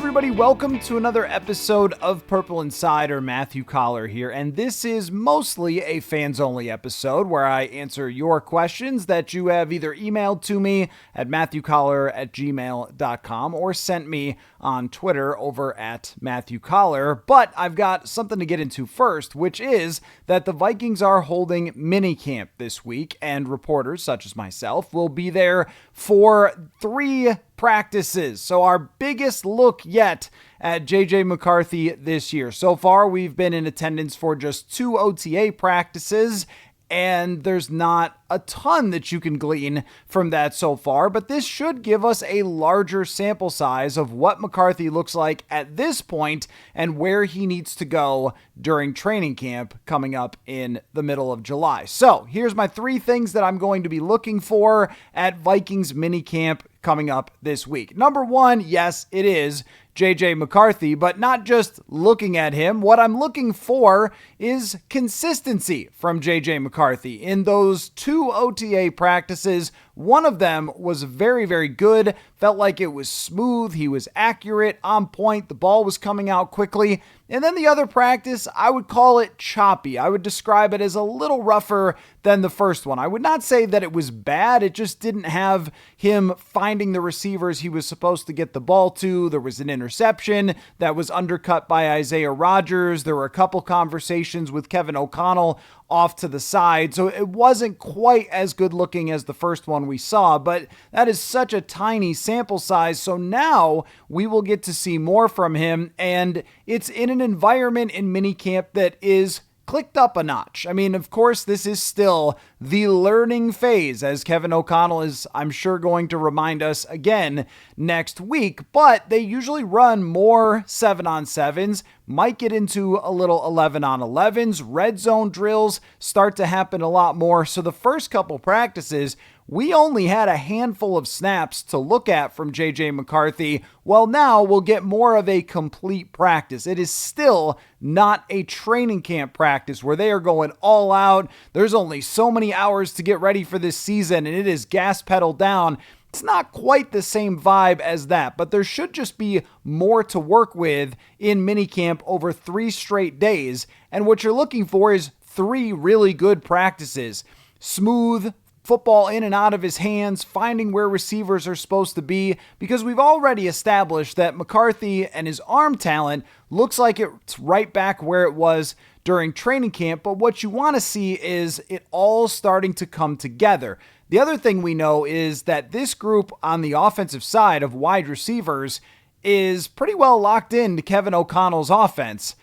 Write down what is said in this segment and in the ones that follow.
everybody, welcome to another episode of Purple Insider. Matthew Coller here, and this is mostly a fans-only episode where I answer your questions that you have either emailed to me at matthewcoller@gmail.com or sent me on Twitter over at Matthew Coller. But I've got something to get into first, which is that the Vikings are holding minicamp this week, and reporters such as myself will be there for 3 practices. So our biggest look yet at JJ McCarthy this year. So far, we've been in attendance for just 2 OTA practices, and there's not a ton that you can glean from that so far, but this should give us a larger sample size of what McCarthy looks like at this point and where he needs to go during training camp coming up in the middle of July. So here's my 3 things that I'm going to be looking for at Vikings minicamp coming up this week. Number 1, yes, it is JJ McCarthy, but not just looking at him. What I'm looking for is consistency from JJ McCarthy. In those 2 OTA practices, one of them was very, very good. Felt like it was smooth. He was accurate, on point. The ball was coming out quickly. And then the other practice, I would call it choppy. I would describe it as a little rougher than the first one. I would not say that it was bad. It just didn't have him finding the receivers he was supposed to get the ball to. There was an interception that was undercut by Isaiah Rodgers. There were a couple conversations with Kevin O'Connell off to the side. So it wasn't quite as good looking as the first one we saw, but that is such a tiny sample size. So now we will get to see more from him, and it's in an environment in minicamp that is clicked up a notch. I mean, of course, this is still the learning phase, as Kevin O'Connell is, I'm sure, going to remind us again next week, but they usually run more 7-on-7s, might get into a little 11-on-11s, red zone drills start to happen a lot more. So the first couple practices, we only had a handful of snaps to look at from JJ McCarthy. Well, now we'll get more of a complete practice. It is still not a training camp practice where they are going all out. There's only so many hours to get ready for this season, and it is gas pedal down. It's not quite the same vibe as that, but there should just be more to work with in minicamp over 3 straight days. And what you're looking for is 3 really good practices. Smooth football in and out of his hands, finding where receivers are supposed to be, because we've already established that McCarthy and his arm talent looks like it's right back where it was during training camp, but what you want to see is it all starting to come together. The other thing we know is that this group on the offensive side of wide receivers is pretty well locked in to Kevin O'Connell's offense.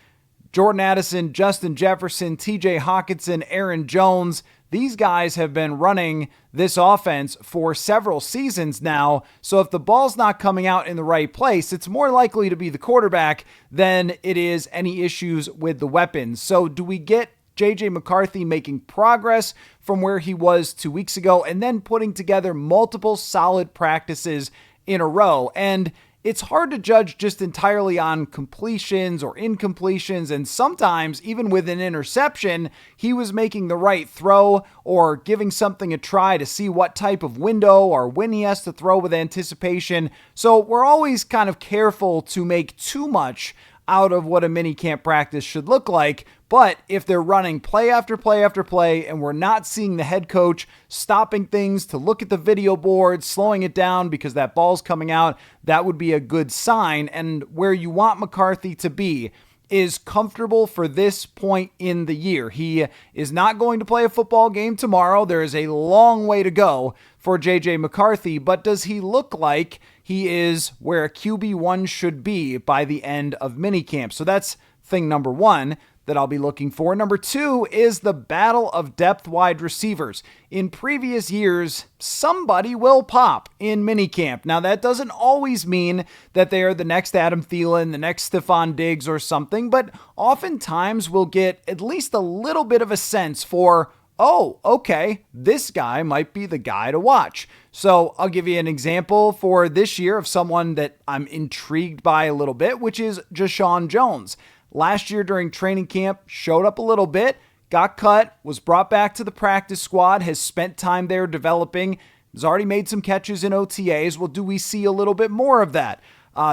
Jordan Addison, Justin Jefferson, TJ Hawkinson, Aaron Jones, these guys have been running this offense for several seasons now, so if the ball's not coming out in the right place, it's more likely to be the quarterback than it is any issues with the weapons. So do we get JJ McCarthy making progress from where he was 2 weeks ago and then putting together multiple solid practices in a row? And it's hard to judge just entirely on completions or incompletions, and sometimes even with an interception, he was making the right throw or giving something a try to see what type of window or when he has to throw with anticipation. So we're always kind of careful to make too much out of what a mini camp practice should look like. But if they're running play after play after play and we're not seeing the head coach stopping things to look at the video board, slowing it down because that ball's coming out, that would be a good sign. And where you want McCarthy to be is comfortable for this point in the year. He is not going to play a football game tomorrow. There is a long way to go for JJ McCarthy, but does he look like he is where a QB1 should be by the end of minicamp? So that's thing number 1 that I'll be looking for. Number 2 is the battle of depth wide receivers. In previous years, somebody will pop in minicamp. Now, that doesn't always mean that they are the next Adam Thielen, the next Stephon Diggs or something, but oftentimes we'll get at least a little bit of a sense for, oh, okay, this guy might be the guy to watch. So I'll give you an example for this year of someone that I'm intrigued by a little bit, which is Jashaun Jones. Last year during training camp, showed up a little bit, got cut, was brought back to the practice squad, has spent time there developing, has already made some catches in OTAs. Well, do we see a little bit more of that?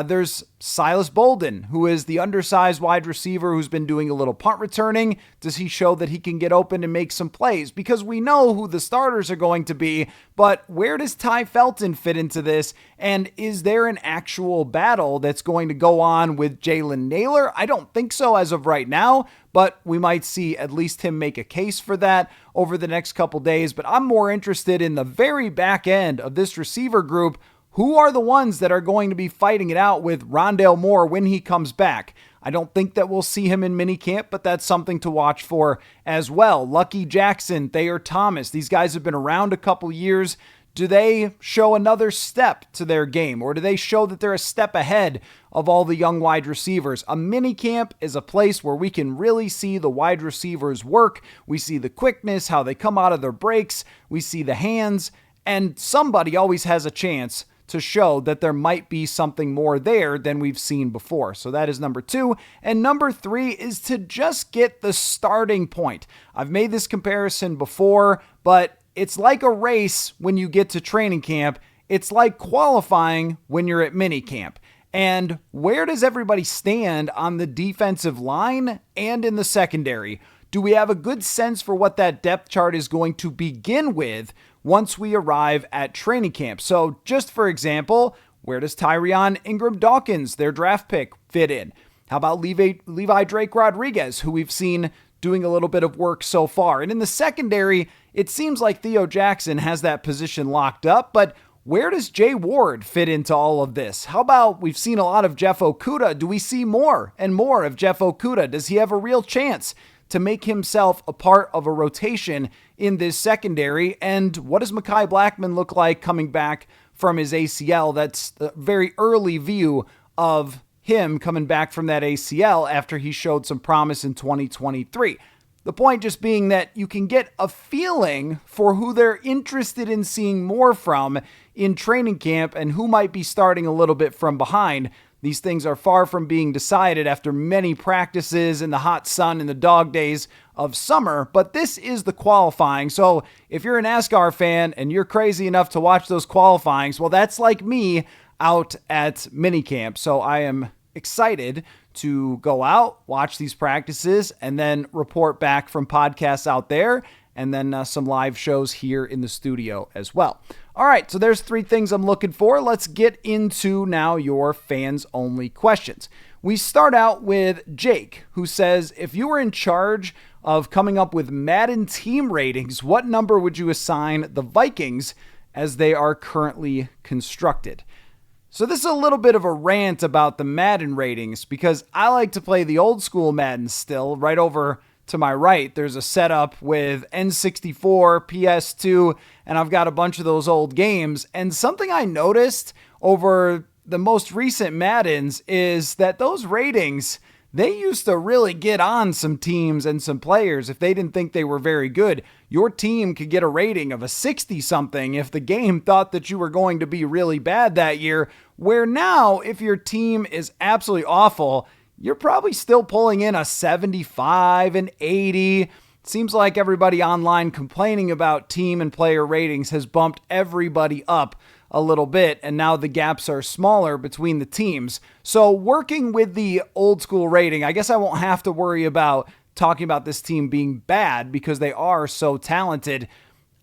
There's Silas Bolden, who is the undersized wide receiver who's been doing a little punt returning. Does he show that he can get open and make some plays? Because we know who the starters are going to be, but where does Ty Felton fit into this? And is there an actual battle that's going to go on with Jalen Naylor? I don't think so as of right now, but we might see at least him make a case for that over the next couple days. But I'm more interested in the very back end of this receiver group. Who are the ones that are going to be fighting it out with Rondale Moore when he comes back? I don't think that we'll see him in minicamp, but that's something to watch for as well. Lucky Jackson, Thayer Thomas, these guys have been around a couple years. Do they show another step to their game, or do they show that they're a step ahead of all the young wide receivers? A minicamp is a place where we can really see the wide receivers work. We see the quickness, how they come out of their breaks. We see the hands, and somebody always has a chance to show that there might be something more there than we've seen before. So that is number 2. And number 3 is to just get the starting point. I've made this comparison before, but it's like a race when you get to training camp. It's like qualifying when you're at minicamp. And where does everybody stand on the defensive line and in the secondary? Do we have a good sense for what that depth chart is going to begin with once we arrive at training camp? So just for example, where does Tyrion Ingram-Dawkins, their draft pick, fit in? How about Levi Drake Rodriguez, who we've seen doing a little bit of work so far? And in the secondary, it seems like Theo Jackson has that position locked up, but where does Jay Ward fit into all of this? How about we've seen a lot of Jeff Okudah? Do we see more and more of Jeff Okudah? Does he have a real chance to make himself a part of a rotation in this secondary? And what does Mekhi Blackmon look like coming back from his ACL? That's a very early view of him coming back from that ACL after he showed some promise in 2023. The point just being that you can get a feeling for who they're interested in seeing more from in training camp and who might be starting a little bit from behind. These things are far from being decided after many practices in the hot sun and the dog days of summer, but this is the qualifying. So if you're an NASCAR fan and you're crazy enough to watch those qualifyings, well, that's like me out at minicamp. So I am excited to go out, watch these practices, and then report back from podcasts out there, and then some live shows here in the studio as well. All right, so there's 3 things I'm looking for. Let's get into now your fans-only questions. We start out with Jake, who says, if you were in charge of coming up with Madden team ratings, what number would you assign the Vikings as they are currently constructed? So this is a little bit of a rant about the Madden ratings because I like to play the old school Madden still. Right over to my right, there's a setup with N64, PS2, and I've got a bunch of those old games. And something I noticed over the most recent Maddens is that those ratings, they used to really get on some teams and some players if they didn't think they were very good. Your team could get a rating of a 60-something if the game thought that you were going to be really bad that year, where now, if your team is absolutely awful, you're probably still pulling in a 75, an 80. Seems like everybody online complaining about team and player ratings has bumped everybody up a little bit, and now the gaps are smaller between the teams. So working with the old school rating, I guess I won't have to worry about talking about this team being bad because they are so talented.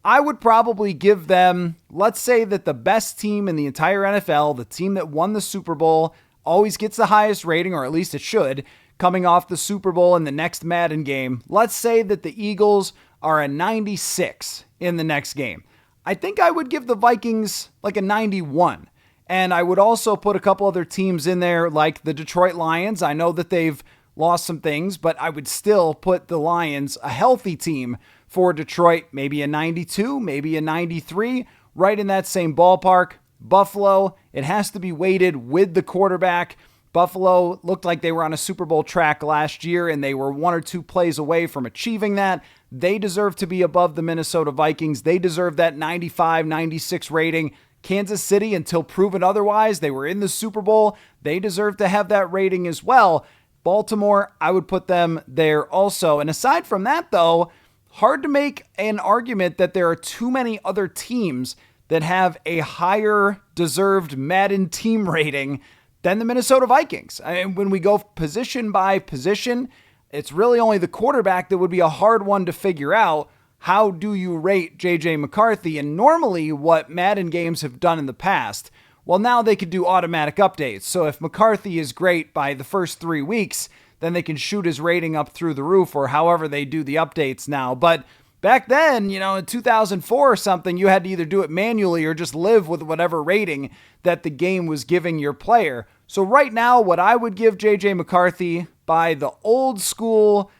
I would probably give them, let's say that the best team in the entire NFL, the team that won the Super Bowl, always gets the highest rating, or at least it should, coming off the Super Bowl in the next Madden game. Let's say that the Eagles are a 96 in the next game. I think I would give the Vikings like a 91. And I would also put a couple other teams in there like the Detroit Lions. I know that they've lost some things, but I would still put the Lions, a healthy team for Detroit, maybe a 92, maybe a 93, right in that same ballpark. Buffalo, it has to be weighted with the quarterback. Buffalo looked like they were on a Super Bowl track last year, and they were 1 or 2 plays away from achieving that. They deserve to be above the Minnesota Vikings. They deserve that 95, 96 rating. Kansas City, until proven otherwise, they were in the Super Bowl. They deserve to have that rating as well. Baltimore, I would put them there also. And aside from that, though, hard to make an argument that there are too many other teams that have a higher deserved Madden team rating than the Minnesota Vikings. I mean, when we go position by position, it's really only the quarterback that would be a hard one to figure out. How do you rate J.J. McCarthy? And normally what Madden games have done in the past, well, now they could do automatic updates. So if McCarthy is great by the first 3 weeks, then they can shoot his rating up through the roof, or however they do the updates now. But back then, in 2004 or something, you had to either do it manually or just live with whatever rating that the game was giving your player. So right now, what I would give J.J. McCarthy by the old school,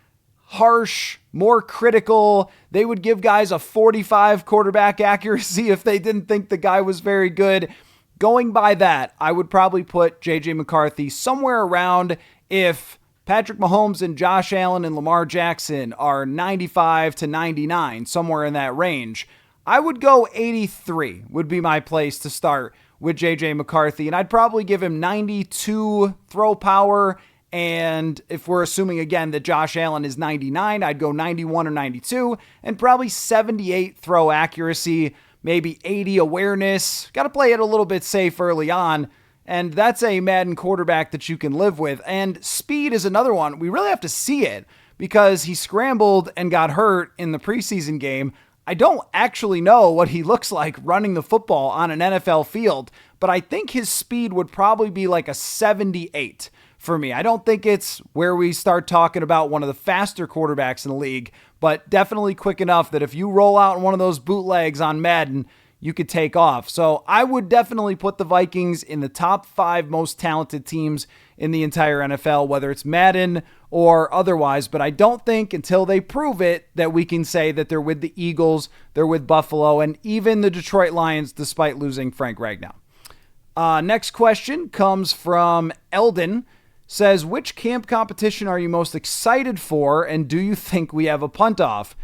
harsh, more critical, they would give guys a 45 quarterback accuracy if they didn't think the guy was very good. Going by that, I would probably put J.J. McCarthy somewhere around, if Patrick Mahomes and Josh Allen and Lamar Jackson are 95 to 99, somewhere in that range, I would go 83 would be my place to start with J.J. McCarthy. And I'd probably give him 92 throw power. And if we're assuming, again, that Josh Allen is 99, I'd go 91 or 92, and probably 78 throw accuracy, maybe 80 awareness. Got to play it a little bit safe early on. And that's a Madden quarterback that you can live with. And speed is another one. We really have to see it because he scrambled and got hurt in the preseason game. I don't actually know what he looks like running the football on an NFL field, but I think his speed would probably be like a 78 for me. I don't think it's where we start talking about one of the faster quarterbacks in the league, but definitely quick enough that if you roll out one of those bootlegs on Madden, you could take off. So I would definitely put the Vikings in the top 5 most talented teams in the entire NFL, whether it's Madden or otherwise. But I don't think until they prove it that we can say that they're with the Eagles, they're with Buffalo, and even the Detroit Lions, despite losing Frank Ragnow. Next question comes from Eldon. Says, which camp competition are you most excited for, and do you think we have a punt off?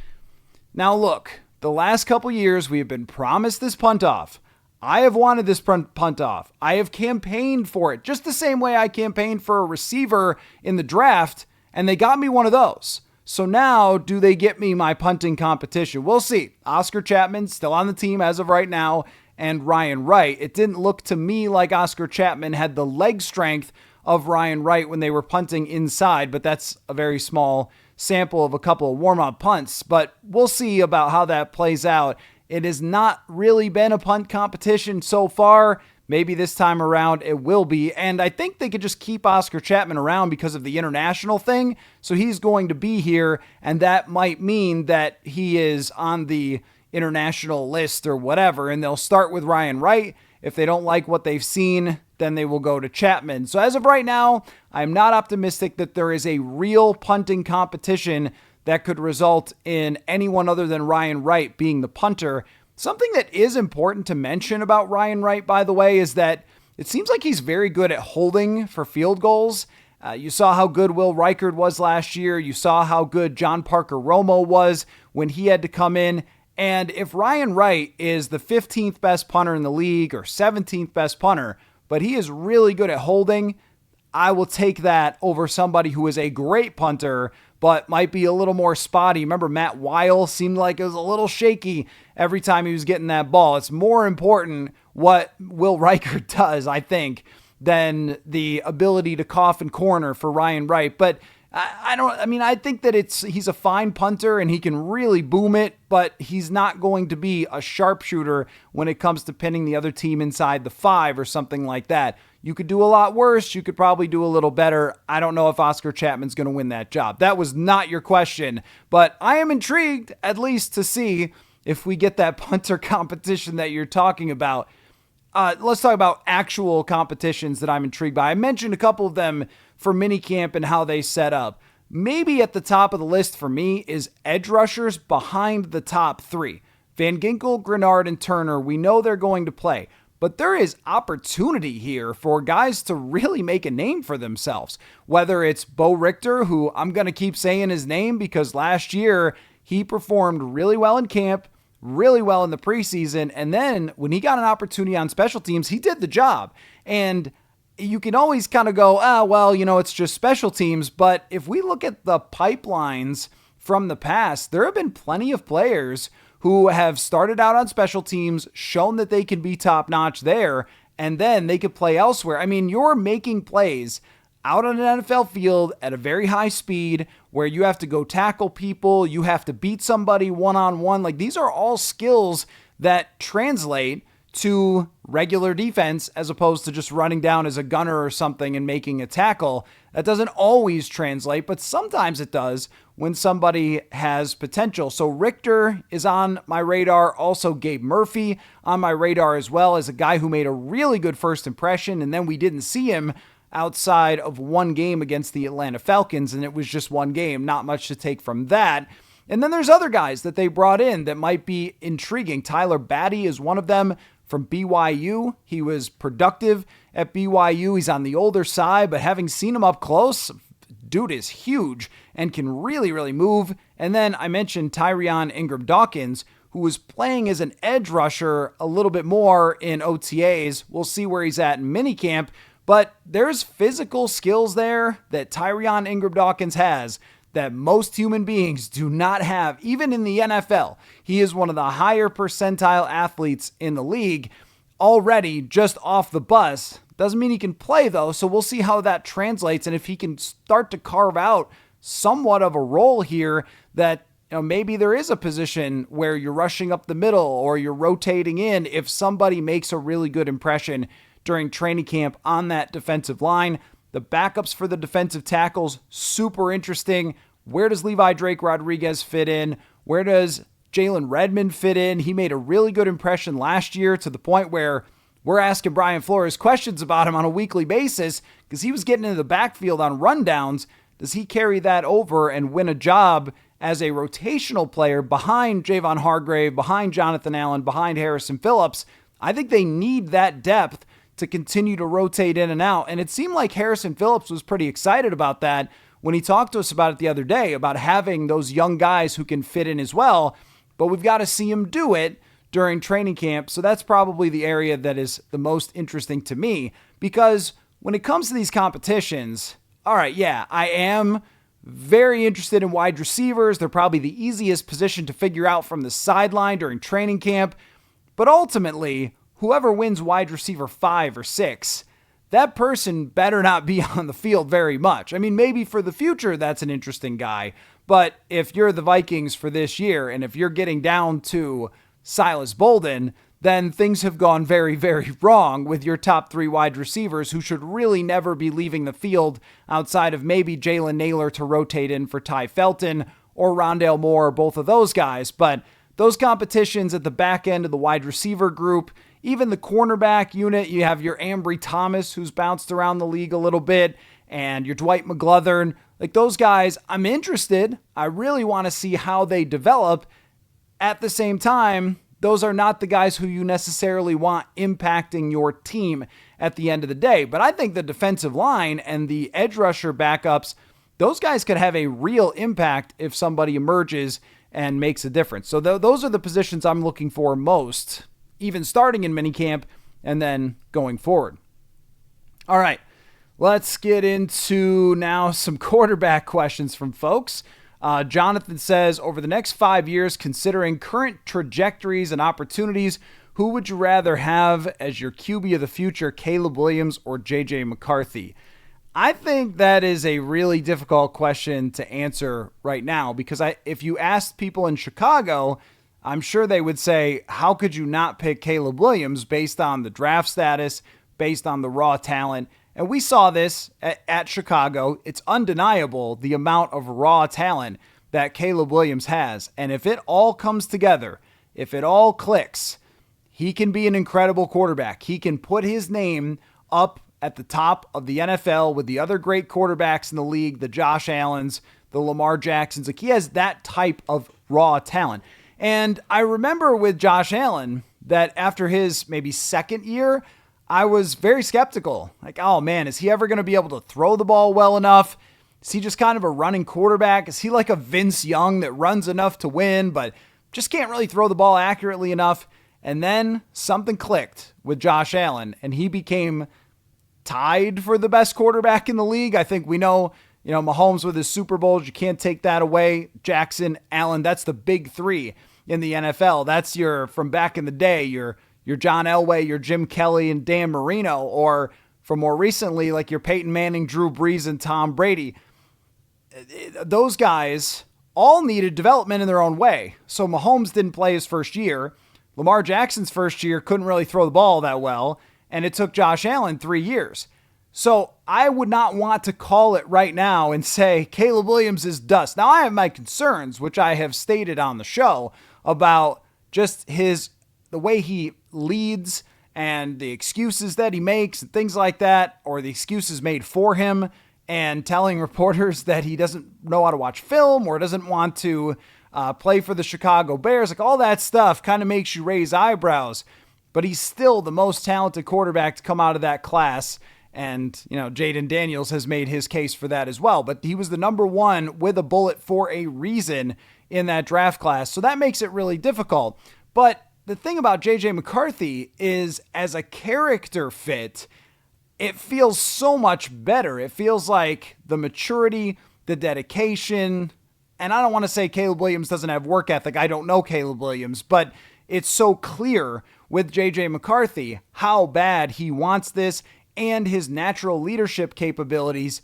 Now look, the last couple years we have been promised this punt off. I have wanted this punt off. I have campaigned for it, just the same way I campaigned for a receiver in the draft, and they got me one of those. So now, do they get me my punting competition? We'll see. Oscar Chapman still on the team as of right now, and Ryan Wright. It didn't look to me like Oscar Chapman had the leg strength of Ryan Wright when they were punting inside, but that's a very small sample of a couple of warm-up punts. But we'll see about how that plays out. It has not really been a punt competition so far. Maybe this time around it will be. And I think they could just keep Oscar Chapman around because of the international thing. So he's going to be here, and that might mean that he is on the international list or whatever. And they'll start with Ryan Wright. If they don't like what they've seen, then they will go to Chapman. So as of right now, I'm not optimistic that there is a real punting competition that could result in anyone other than Ryan Wright being the punter. Something that is important to mention about Ryan Wright, by the way, is that it seems like he's very good at holding for field goals. You saw how good Will Reichard was last year. You saw how good John Parker Romo was when he had to come in. And if Ryan Wright is the 15th best punter in the league or 17th best punter, but he is really good at holding, I will take that over somebody who is a great punter, but might be a little more spotty. Remember, Matt Weil seemed like it was a little shaky every time he was getting that ball. It's more important what Will Reichard does, I think, than the ability to cough and corner for Ryan Wright. But I think that he's a fine punter and he can really boom it, but he's not going to be a sharpshooter when it comes to pinning the other team inside the 5 or something like that. You could do a lot worse. You could probably do a little better. I don't know if Oscar Chapman's going to win that job. That was not your question, but I am intrigued at least to see if we get that punter competition that you're talking about. Let's talk about actual competitions that I'm intrigued by. I mentioned a couple of them for minicamp and how they set up. Maybe at the top of the list for me is edge rushers behind the top 3. Van Ginkel, Grenard, and Turner, we know they're going to play. But there is opportunity here for guys to really make a name for themselves. Whether it's Bo Richter, who I'm going to keep saying his name because last year he performed really well in camp, really well in the preseason, and then when he got an opportunity on special teams, he did the job. And you can always kind of go, it's just special teams. But if we look at the pipelines from the past, there have been plenty of players who have started out on special teams, shown that they can be top-notch there, and then they could play elsewhere. I mean, you're making plays out on an NFL field at a very high speed where you have to go tackle people, you have to beat somebody one-on-one. Like, these are all skills that translate to regular defense as opposed to just running down as a gunner or something and making a tackle. That doesn't always translate, but sometimes it does when somebody has potential. So Richter is on my radar. Also Gabe Murphy on my radar as well, as a guy who made a really good first impression, and then we didn't see him outside of one game against the Atlanta Falcons, and it was just one game, not much to take from that. And then there's other guys that they brought in that might be intriguing. Tyler Batty is one of them from BYU. He was productive at BYU. He's on the older side, but having seen him up close, dude is huge and can really, really move. And then I mentioned Tyrion Ingram-Dawkins, who was playing as an edge rusher a little bit more in OTAs. We'll see where he's at in minicamp, but there's physical skills there that Tyrion Ingram-Dawkins has that most human beings do not have, even in the NFL. He is one of the higher percentile athletes in the league already, just off the bus. Doesn't mean he can play, though, so we'll see how that translates and if he can start to carve out somewhat of a role here that, you know, maybe there is a position where you're rushing up the middle or you're rotating in if somebody makes a really good impression during training camp on that defensive line. The backups for the defensive tackles, super interesting. Where does Levi Drake Rodriguez fit in? Where does Jalen Redmond fit in? He made a really good impression last year to the point where we're asking Brian Flores questions about him on a weekly basis because he was getting into the backfield on rundowns. Does he carry that over and win a job as a rotational player behind Javon Hargrave, behind Jonathan Allen, behind Harrison Phillips? I think they need that depth to continue to rotate in and out. And it seemed like Harrison Phillips was pretty excited about that when he talked to us about it the other day, about having those young guys who can fit in as well. But we've got to see him do it during training camp. So that's probably the area that is the most interesting to me, because when it comes to these competitions, all right, yeah, I am very interested in wide receivers. They're probably the easiest position to figure out from the sideline during training camp. But ultimately, whoever wins wide receiver 5 or 6, that person better not be on the field very much. I mean, maybe for the future, that's an interesting guy. But if you're the Vikings for this year, and if you're getting down to Silas Bolden, then things have gone very, very wrong with your top 3 wide receivers who should really never be leaving the field outside of maybe Jalen Naylor to rotate in for Ty Felton or Rondale Moore, both of those guys. But those competitions at the back end of the wide receiver group, even the cornerback unit, you have your Ambry Thomas, who's bounced around the league a little bit, and your Dwight McGlothern. Like, those guys, I'm interested. I really want to see how they develop. At the same time, those are not the guys who you necessarily want impacting your team at the end of the day. But I think the defensive line and the edge rusher backups, those guys could have a real impact if somebody emerges and makes a difference. So those are the positions I'm looking for most, even starting in minicamp and then going forward. All right, let's get into now some quarterback questions from folks. Jonathan says, over the next 5 years, considering current trajectories and opportunities, who would you rather have as your QB of the future, Caleb Williams or JJ McCarthy? I think that is a really difficult question to answer right now, because if you asked people in Chicago, I'm sure they would say, how could you not pick Caleb Williams based on the draft status, based on the raw talent? And we saw this at Chicago. It's undeniable the amount of raw talent that Caleb Williams has. And if it all comes together, if it all clicks, he can be an incredible quarterback. He can put his name up at the top of the NFL with the other great quarterbacks in the league, the Josh Allens, the Lamar Jacksons. Like, he has that type of raw talent. And I remember with Josh Allen that after his maybe second year, I was very skeptical. Like, oh man, is he ever going to be able to throw the ball well enough? Is he just kind of a running quarterback? Is he like a Vince Young that runs enough to win, but just can't really throw the ball accurately enough? And then something clicked with Josh Allen, and he became tied for the best quarterback in the league. I think we know, Mahomes with his Super Bowls, you can't take that away. Jackson, Allen, that's the big 3 in the NFL. That's from back in the day, your your John Elway, your Jim Kelly, and Dan Marino, or from more recently, like your Peyton Manning, Drew Brees, and Tom Brady. Those guys all needed development in their own way. So Mahomes didn't play his first year. Lamar Jackson's first year couldn't really throw the ball that well, and it took Josh Allen 3 years. So I would not want to call it right now and say Caleb Williams is dust. Now I have my concerns, which I have stated on the show, about just the way he leads and the excuses that he makes and things like that, or the excuses made for him, and telling reporters that he doesn't know how to watch film or doesn't want to play for the Chicago Bears. Like, all that stuff kind of makes you raise eyebrows, but he's still the most talented quarterback to come out of that class. And, Jaden Daniels has made his case for that as well, but he was the number one with a bullet for a reason in that draft class. So that makes it really difficult. But the thing about JJ McCarthy is, as a character fit, it feels so much better. It feels like the maturity, the dedication, and I don't want to say Caleb Williams doesn't have work ethic. I don't know Caleb Williams, but it's so clear with JJ McCarthy how bad he wants this, and his natural leadership capabilities,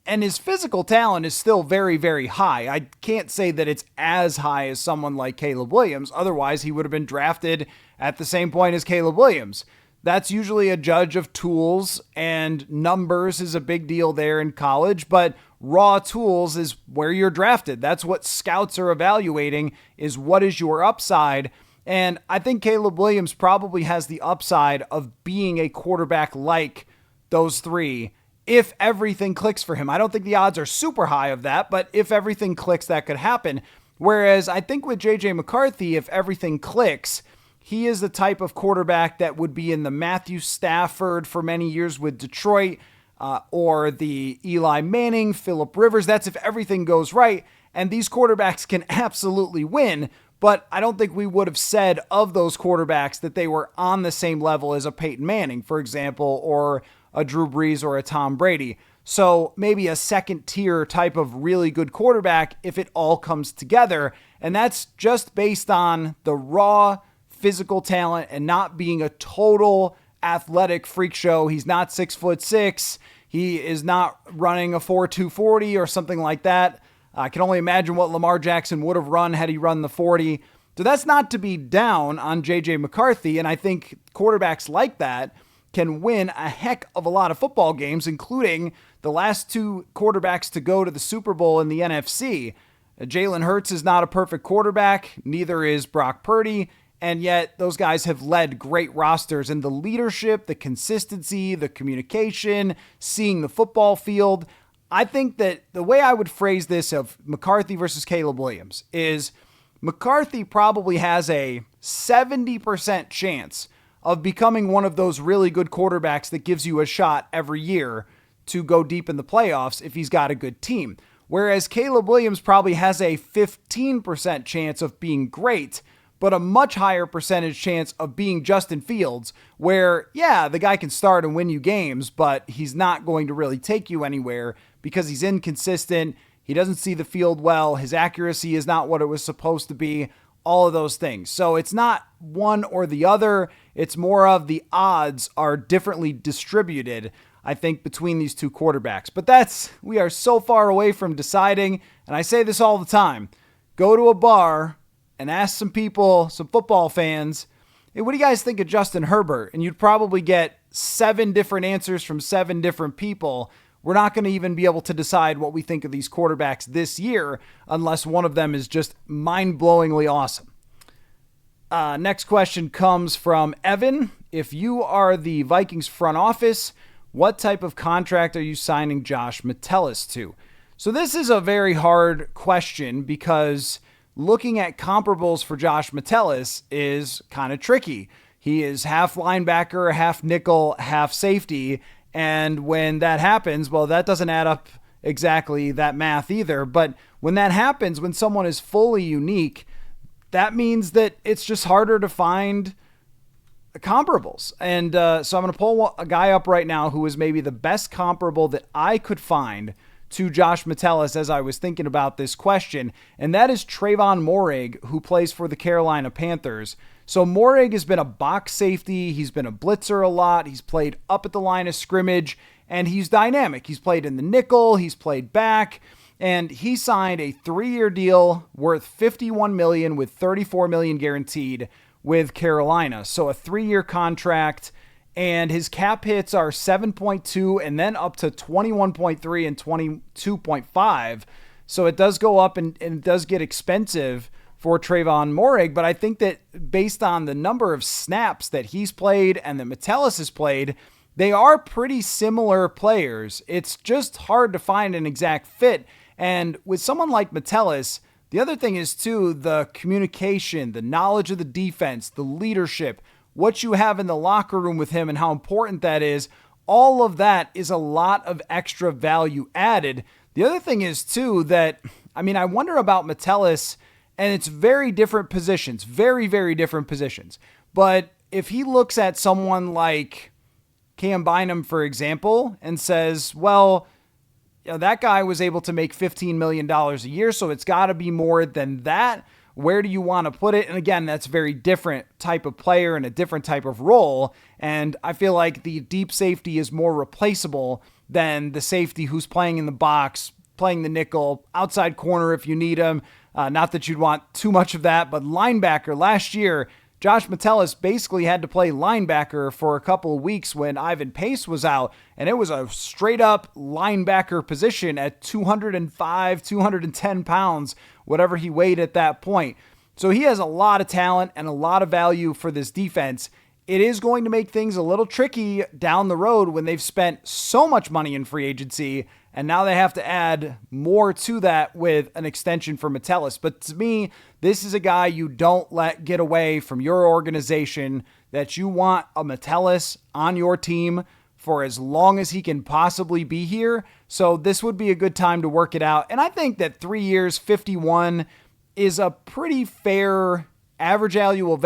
and his physical talent is still very, very high. I can't say that it's as high as someone like Caleb Williams. Otherwise, he would have been drafted at the same point as Caleb Williams. That's usually a judge of tools, and numbers is a big deal there in college, but raw tools is where you're drafted. That's what scouts are evaluating, is what is your upside. And I think Caleb Williams probably has the upside of being a quarterback like those three if everything clicks for him. I don't think the odds are super high of that, but if everything clicks, that could happen. Whereas I think with JJ McCarthy, if everything clicks, he is the type of quarterback that would be in the Matthew Stafford for many years with Detroit, or the Eli Manning, Phillip Rivers. That's if everything goes right. And these quarterbacks can absolutely win. But I don't think we would have said of those quarterbacks that they were on the same level as a Peyton Manning, for example, or a Drew Brees or a Tom Brady. So maybe a second tier type of really good quarterback if it all comes together. And that's just based on the raw physical talent and not being a total athletic freak show. He's not 6'6". He is not running a 4.2 40 or something like that. I can only imagine what Lamar Jackson would have run had he run the 40. So that's not to be down on JJ McCarthy. And I think quarterbacks like that can win a heck of a lot of football games, including the last two quarterbacks to go to the Super Bowl in the NFC. Jalen Hurts is not a perfect quarterback. Neither is Brock Purdy. And yet those guys have led great rosters, and the leadership, the consistency, the communication, seeing the football field. I think that the way I would phrase this of McCarthy versus Caleb Williams is McCarthy probably has a 70% chance of becoming one of those really good quarterbacks that gives you a shot every year to go deep in the playoffs if he's got a good team. Whereas Caleb Williams probably has a 15% chance of being great, but a much higher percentage chance of being Justin Fields, where, yeah, the guy can start and win you games, but he's not going to really take you anywhere because he's inconsistent. He doesn't see the field well. His accuracy is not what it was supposed to be. All of those things. So it's not one or the other. It's more of the odds are differently distributed, I think, between these two quarterbacks. But we are so far away from deciding, and I say this all the time. Go to a bar and ask some people, some football fans, hey, what do you guys think of Justin Herbert? And you'd probably get 7 different answers from 7 different people. We're not going to even be able to decide what we think of these quarterbacks this year unless one of them is just mind-blowingly awesome. Next question comes from Evan. If you are the Vikings front office, what type of contract are you signing Josh Metellus to? So this is a very hard question because looking at comparables for Josh Metellus is kind of tricky. He is half linebacker, half nickel, half safety. And when that happens, well, that doesn't add up exactly that math either. But when that happens, when someone is fully unique, that means that it's just harder to find comparables. And so I'm going to pull a guy up right now who is maybe the best comparable that I could find to Josh Metellus as I was thinking about this question, and that is Trayvon Moehrig, who plays for the Carolina Panthers. So Morig has been a box safety. He's been a blitzer a lot. He's played up at the line of scrimmage, and he's dynamic. He's played in the nickel. He's played back, and he signed a 3-year deal worth $51 million with $34 million guaranteed with Carolina. So a 3-year contract, and his cap hits are 7.2 and then up to 21.3 and 22.5. So it does go up and it does get expensive for Trayvon Morig, but I think that based on the number of snaps that he's played and that Metellus has played, they are pretty similar players. It's just hard to find an exact fit. And with someone like Metellus, the other thing is too, the communication, the knowledge of the defense, the leadership, what you have in the locker room with him and how important that is. All of that is a lot of extra value added. The other thing is too that, I wonder about Metellus, and it's very different positions, very, very different positions. But if he looks at someone like Cam Bynum, for example, and says, well, that guy was able to make $15 million a year, so it's got to be more than that. Where do you want to put it? And again, that's a very different type of player and a different type of role. And I feel like the deep safety is more replaceable than the safety who's playing in the box, playing the nickel, outside corner if you need him. Not that you'd want too much of that, but linebacker last year, Josh Metellus basically had to play linebacker for a couple of weeks when Ivan Pace was out, and it was a straight-up linebacker position at 205, 210 pounds, whatever he weighed at that point. So he has a lot of talent and a lot of value for this defense. It is going to make things a little tricky down the road when they've spent so much money in free agency, and now they have to add more to that with an extension for Metellus. But to me, this is a guy you don't let get away from your organization, that you want a Metellus on your team for as long as he can possibly be here. So this would be a good time to work it out. And I think that 3 years, 51 is a pretty fair average annual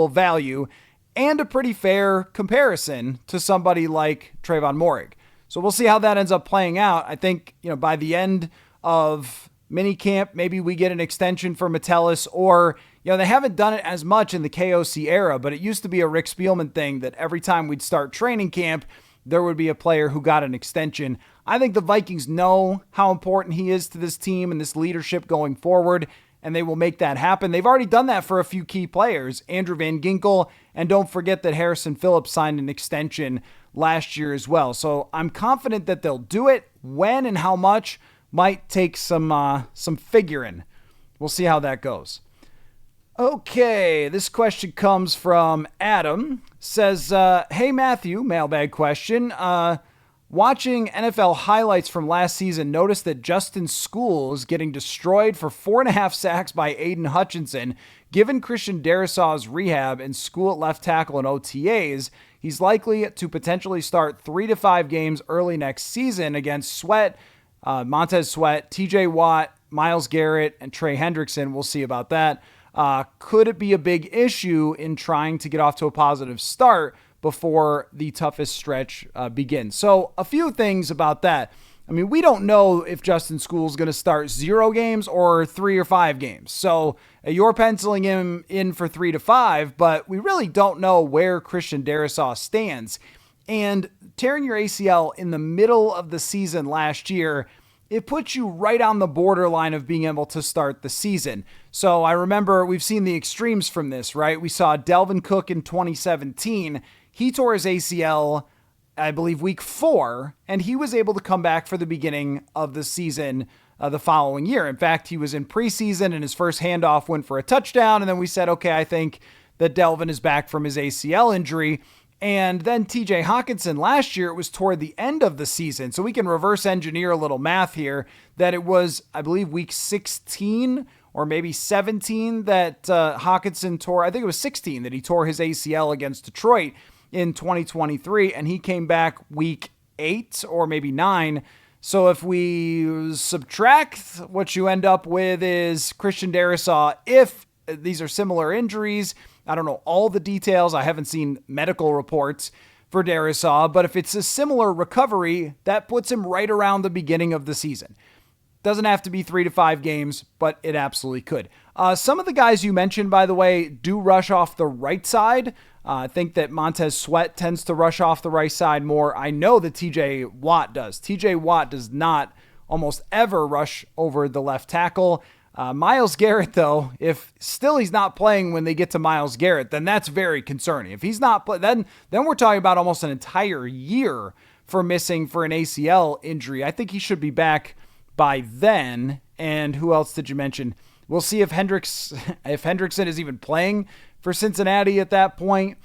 value and a pretty fair comparison to somebody like Trayvon Morig. So we'll see how that ends up playing out. I think, by the end of minicamp, maybe we get an extension for Metellus, or, they haven't done it as much in the KOC era, but it used to be a Rick Spielman thing that every time we'd start training camp, there would be a player who got an extension. I think the Vikings know how important he is to this team and this leadership going forward, and they will make that happen. They've already done that for a few key players, Andrew Van Ginkel, and don't forget that Harrison Phillips signed an extension last year as well. So I'm confident that they'll do it. When and how much might take some figuring. We'll see how that goes. Okay, this question comes from Adam. Says, hey Matthew, mailbag question. Watching NFL highlights from last season, noticed that Justin Skol is getting destroyed for 4.5 sacks by Aiden Hutchinson. Given Christian Darrisaw's rehab and Skol at left tackle and OTAs, he's likely to potentially start 3 to 5 games early next season against Sweat, Montez Sweat, TJ Watt, Myles Garrett, and Trey Hendrickson. We'll see about that. Could it be a big issue in trying to get off to a positive start before the toughest stretch begins? So a few things about that. We don't know if Justin Skol is going to start 0 games or 3 or 5 games. So you're penciling him in for 3 to 5, but we really don't know where Christian Darrisaw stands. And tearing your ACL in the middle of the season last year, it puts you right on the borderline of being able to start the season. So I remember we've seen the extremes from this, right? We saw Delvin Cook in 2017. He tore his ACL, I believe, week 4, and he was able to come back for the beginning of the season the following year. In fact, he was in preseason, and his first handoff went for a touchdown, and then we said, okay, I think that Delvin is back from his ACL injury. And then TJ Hawkinson last year, it was toward the end of the season. So we can reverse engineer a little math here, that it was, I believe, week 16 or maybe 17 that Hawkinson tore. I think it was 16 that he tore his ACL against Detroit in 2023. And he came back week 8 or maybe 9. So if we subtract, what you end up with is Christian Darrisaw, if these are similar injuries. I don't know all the details. I haven't seen medical reports for Darrisaw, but if it's a similar recovery, that puts him right around the beginning of the season. Doesn't have to be 3 to 5 games, but it absolutely could. Some of the guys you mentioned, by the way, do rush off the right side. I think that Montez Sweat tends to rush off the right side more. I know that TJ Watt does. TJ Watt does not almost ever rush over the left tackle. Myles Garrett, though, if still he's not playing when they get to Myles Garrett, then that's very concerning. If he's not then we're talking about almost an entire year for missing for an ACL injury. I think he should be back by then. And who else did you mention? We'll see if Hendrickson is even playing for Cincinnati at that point.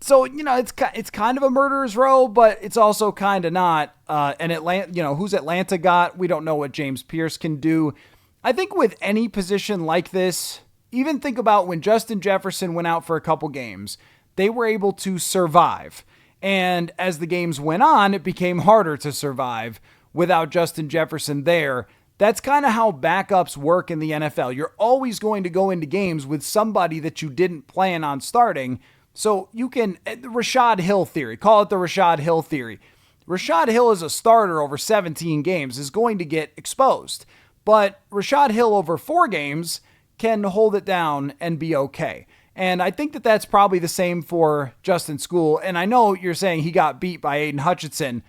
So, it's kind of a murderer's row, but it's also kind of not. And Atlanta, who's Atlanta got? We don't know what James Pierce can do. I think with any position like this, even think about when Justin Jefferson went out for a couple games, they were able to survive. And as the games went on, it became harder to survive without Justin Jefferson there. That's kind of how backups work in the NFL. You're always going to go into games with somebody that you didn't plan on starting. So you can, the Rashad Hill theory, call it the Rashad Hill theory. Rashad Hill as a starter over 17 games is going to get exposed. But Rashad Hill over 4 games can hold it down and be okay. And I think that that's probably the same for Justin Skol. And I know you're saying he got beat by Aiden Hutchinson.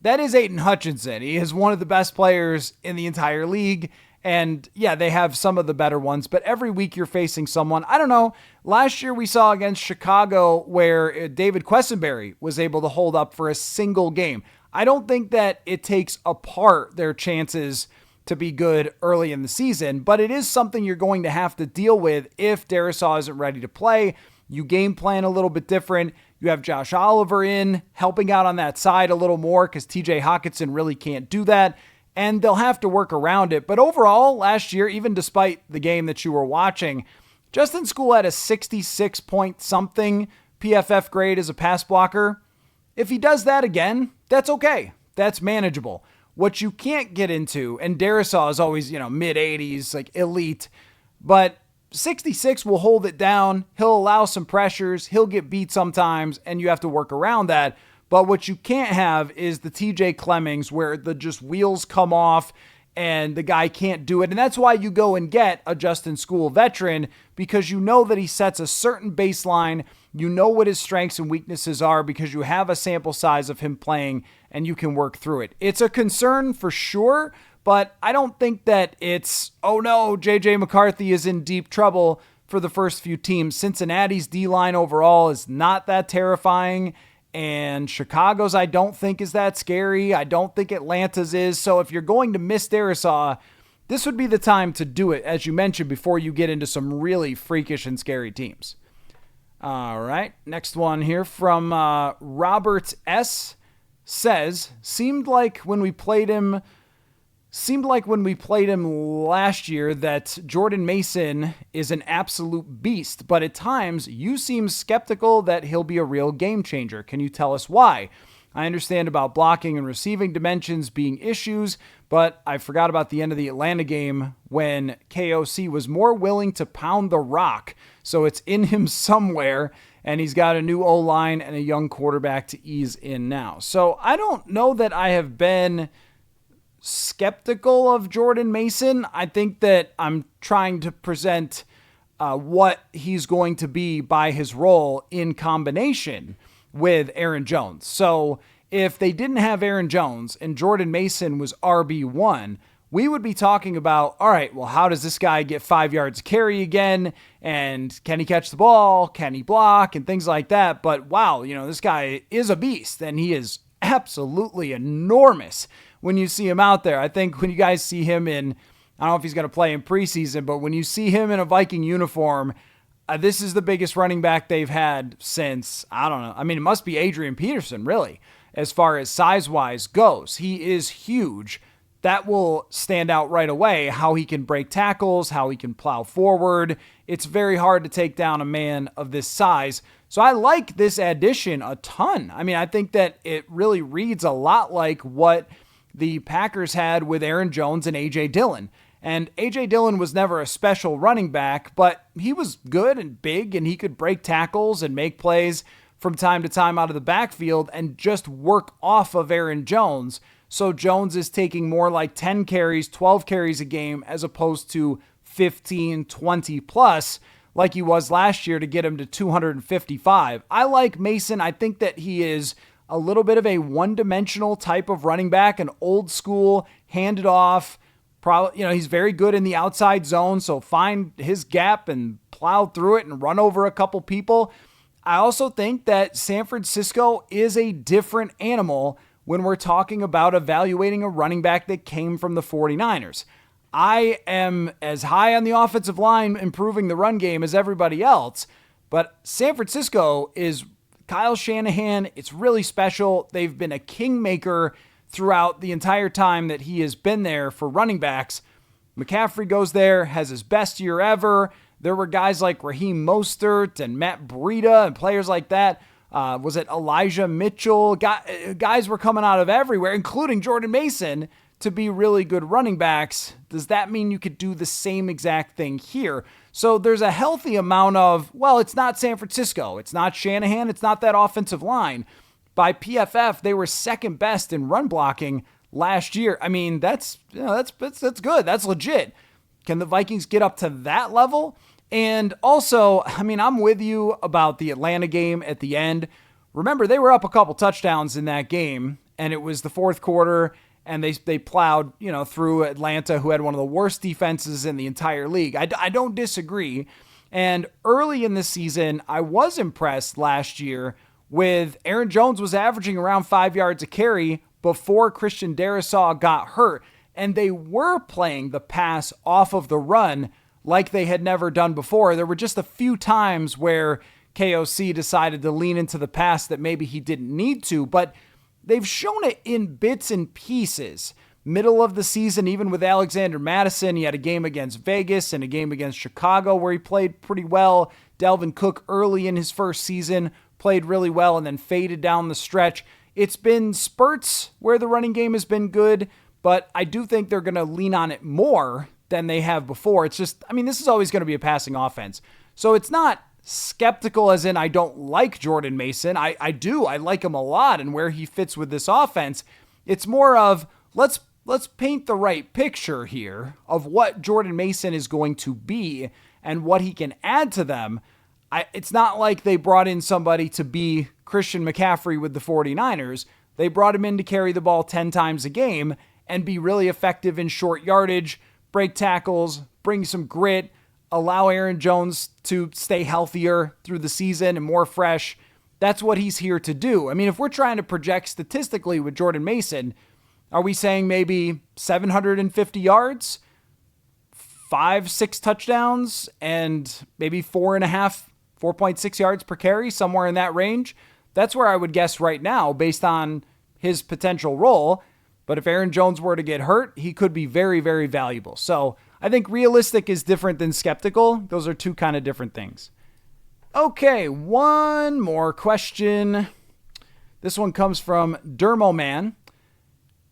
That is Aiden Hutchinson. He is one of the best players in the entire league. And yeah, they have some of the better ones, but every week you're facing someone. I don't know. Last year we saw against Chicago where David Quessenberry was able to hold up for a single game. I don't think that it takes apart their chances to be good early in the season, but it is something you're going to have to deal with if Darrisaw isn't ready to play. You game plan a little bit different. You have Josh Oliver in, helping out on that side a little more because TJ Hockenson really can't do that, and they'll have to work around it. But overall, last year, even despite the game that you were watching, Justin Skol had a 66 point something PFF grade as a pass blocker. If he does that again, that's okay. That's manageable. What you can't get into, and Darrisaw is always, mid-80s, like elite, but 66 will hold it down. He'll allow some pressures. He'll get beat sometimes, and you have to work around that. But what you can't have is the TJ Clemmings where the just wheels come off and the guy can't do it. And that's why you go and get a Justin Skol veteran, because you know that he sets a certain baseline. You know what his strengths and weaknesses are because you have a sample size of him playing and you can work through it. It's a concern for sure, but I don't think that it's, oh no, JJ McCarthy is in deep trouble for the first few teams. Cincinnati's D-line overall is not that terrifying, and Chicago's I don't think is that scary. I don't think Atlanta's is. So if you're going to miss Darrisaw, this would be the time to do it, as you mentioned, before you get into some really freakish and scary teams. All right, next one here from Robert S. says, seemed like when we played him last year that Jordan Mason is an absolute beast, but at times you seem skeptical that he'll be a real game changer. Can you tell us why? I understand about blocking and receiving dimensions being issues, but I forgot about the end of the Atlanta game when KOC was more willing to pound the rock. So it's in him somewhere, and he's got a new O-line and a young quarterback to ease in now. So I don't know that I have been skeptical of Jordan Mason. I think that I'm trying to present what he's going to be by his role in combination with Aaron Jones. So if they didn't have Aaron Jones and Jordan Mason was RB1, we would be talking about, all right, well, how does this guy get 5 yards carry again? And can he catch the ball? Can he block? And things like that. But wow, this guy is a beast, and he is absolutely enormous when you see him out there. I think when you guys see him in, I don't know if he's going to play in preseason, but when you see him in a Viking uniform, this is the biggest running back they've had since, I don't know. I mean, it must be Adrian Peterson, really, as far as size-wise goes. He is huge. That will stand out right away, how he can break tackles, how he can plow forward. It's very hard to take down a man of this size. So I like this addition a ton. I mean, I think that it really reads a lot like what the Packers had with Aaron Jones and A.J. Dillon. And A.J. Dillon was never a special running back, but he was good and big, and he could break tackles and make plays from time to time out of the backfield and just work off of Aaron Jones. So Jones is taking more like 10 carries, 12 carries a game as opposed to 15, 20 plus like he was last year to get him to 255. I like Mason. I think that he is a little bit of a one-dimensional type of running back, an old school, hand it off. Probably, he's very good in the outside zone, so find his gap and plow through it and run over a couple people. I also think that San Francisco is a different animal when we're talking about evaluating a running back that came from the 49ers. I am as high on the offensive line improving the run game as everybody else, but San Francisco is Kyle Shanahan. It's really special. They've been a kingmaker throughout the entire time that he has been there for running backs. McCaffrey goes there, has his best year ever. There were guys like Raheem Mostert and Matt Breida and players like that. Was it Elijah Mitchell? Guys were coming out of everywhere, including Jordan Mason, to be really good running backs. Does that mean you could do the same exact thing here? So there's a healthy amount of, well, it's not San Francisco. It's not Shanahan. It's not that offensive line. By PFF, they were second best in run blocking last year. I mean, that's good. That's legit. Can the Vikings get up to that level? And also, I mean, I'm with you about the Atlanta game at the end. Remember, they were up a couple touchdowns in that game, and it was the fourth quarter, and they plowed, through Atlanta, who had one of the worst defenses in the entire league. I don't disagree. And early in the season, I was impressed last year with Aaron Jones was averaging around 5 yards a carry before Christian Darrisaw got hurt. And they were playing the pass off of the run like they had never done before. There were just a few times where KOC decided to lean into the pass that maybe he didn't need to, but they've shown it in bits and pieces. Middle of the season, even with Alexander Mattison, he had a game against Vegas and a game against Chicago where he played pretty well. Dalvin Cook early in his first season played really well and then faded down the stretch. It's been spurts where the running game has been good, but I do think they're going to lean on it more than they have before. It's just, this is always going to be a passing offense. So it's not skeptical as in I don't like Jordan Mason. I do. I like him a lot and where he fits with this offense. It's more of let's paint the right picture here of what Jordan Mason is going to be and what he can add to them. It's not like they brought in somebody to be Christian McCaffrey with the 49ers. They brought him in to carry the ball 10 times a game and be really effective in short yardage, break tackles, bring some grit, allow Aaron Jones to stay healthier through the season and more fresh. That's what he's here to do. If we're trying to project statistically with Jordan Mason, are we saying maybe 750 yards, 5-6 touchdowns, and maybe 4.6 yards per carry, somewhere in that range? That's where I would guess right now based on his potential role. But if Aaron Jones were to get hurt, he could be very, very valuable. So I think realistic is different than skeptical. Those are two kind of different things. Okay, one more question. This one comes from Dermoman.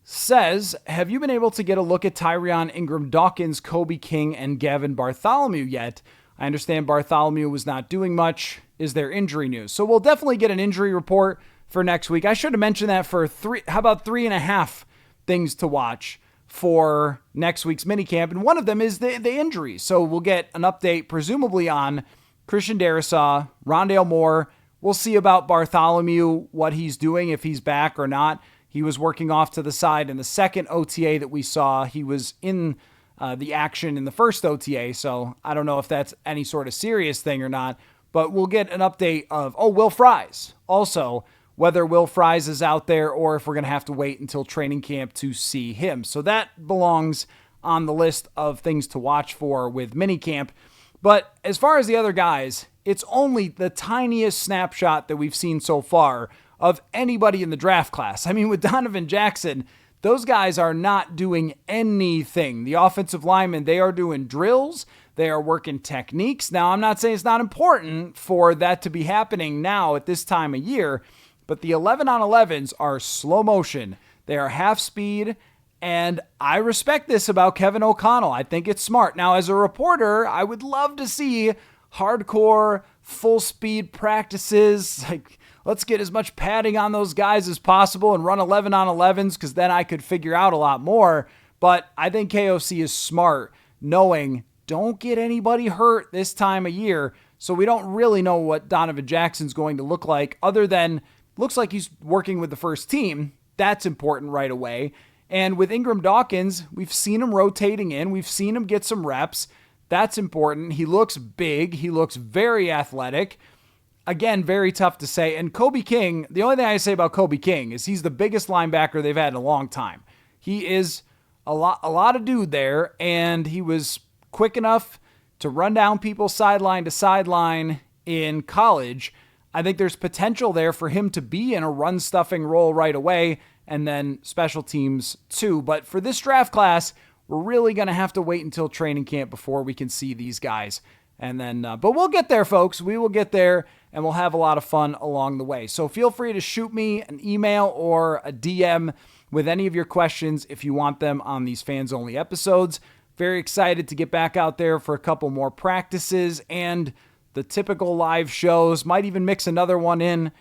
Says, have you been able to get a look at Tyrion Ingram Dawkins, Kobe King, and Gavin Bartholomew yet? I understand Bartholomew was not doing much. Is there injury news? So we'll definitely get an injury report for next week. I should have mentioned that for 3.5 things to watch for next week's minicamp, and one of them is the injuries. So we'll get an update, presumably on Christian Darrisaw, Rondale Moore. We'll see about Bartholomew, what he's doing, if he's back or not. He was working off to the side in the second OTA that we saw. He was in the action in the first OTA, so I don't know if that's any sort of serious thing or not, but we'll get an update of, Will Fries. Also, whether Will Fries is out there or if we're going to have to wait until training camp to see him. So that belongs on the list of things to watch for with minicamp. But as far as the other guys, it's only the tiniest snapshot that we've seen so far of anybody in the draft class. With Donovan Jackson, those guys are not doing anything. The offensive linemen, they are doing drills. They are working techniques. Now, I'm not saying it's not important for that to be happening now at this time of year, but the 11-on-11s are slow motion. They are half speed, and I respect this about Kevin O'Connell. I think it's smart. Now, as a reporter, I would love to see hardcore, full speed practices. Let's get as much padding on those guys as possible and run 11-on-11s, because then I could figure out a lot more. But I think KOC is smart, knowing don't get anybody hurt this time of year. So we don't really know what Donovan Jackson's going to look like, other than looks like he's working with the first team. That's important right away. And with Ingram Dawkins, we've seen him rotating in. We've seen him get some reps. That's important. He looks big. He looks very athletic. Again, very tough to say. And Kobe King, the only thing I say about Kobe King is he's the biggest linebacker they've had in a long time. He is a lot of dude there, and he was quick enough to run down people sideline to sideline in college. I think there's potential there for him to be in a run-stuffing role right away, and then special teams too. But for this draft class, we're really going to have to wait until training camp before we can see these guys. And then, but we'll get there, folks. We will get there, and we'll have a lot of fun along the way. So feel free to shoot me an email or a DM with any of your questions if you want them on these fans-only episodes. Very excited to get back out there for a couple more practices and the typical live shows. Might even mix another one in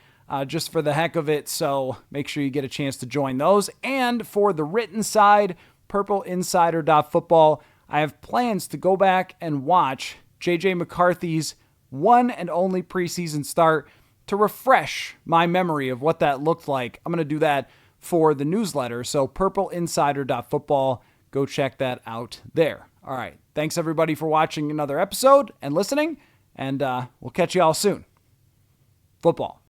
just for the heck of it. So make sure you get a chance to join those. And for the written side, purpleinsider.football, I have plans to go back and watch J.J. McCarthy's one and only preseason start to refresh my memory of what that looked like. I'm going to do that for the newsletter. So purpleinsider.football, go check that out there. All right. Thanks everybody for watching another episode and listening, and we'll catch you all soon. Football.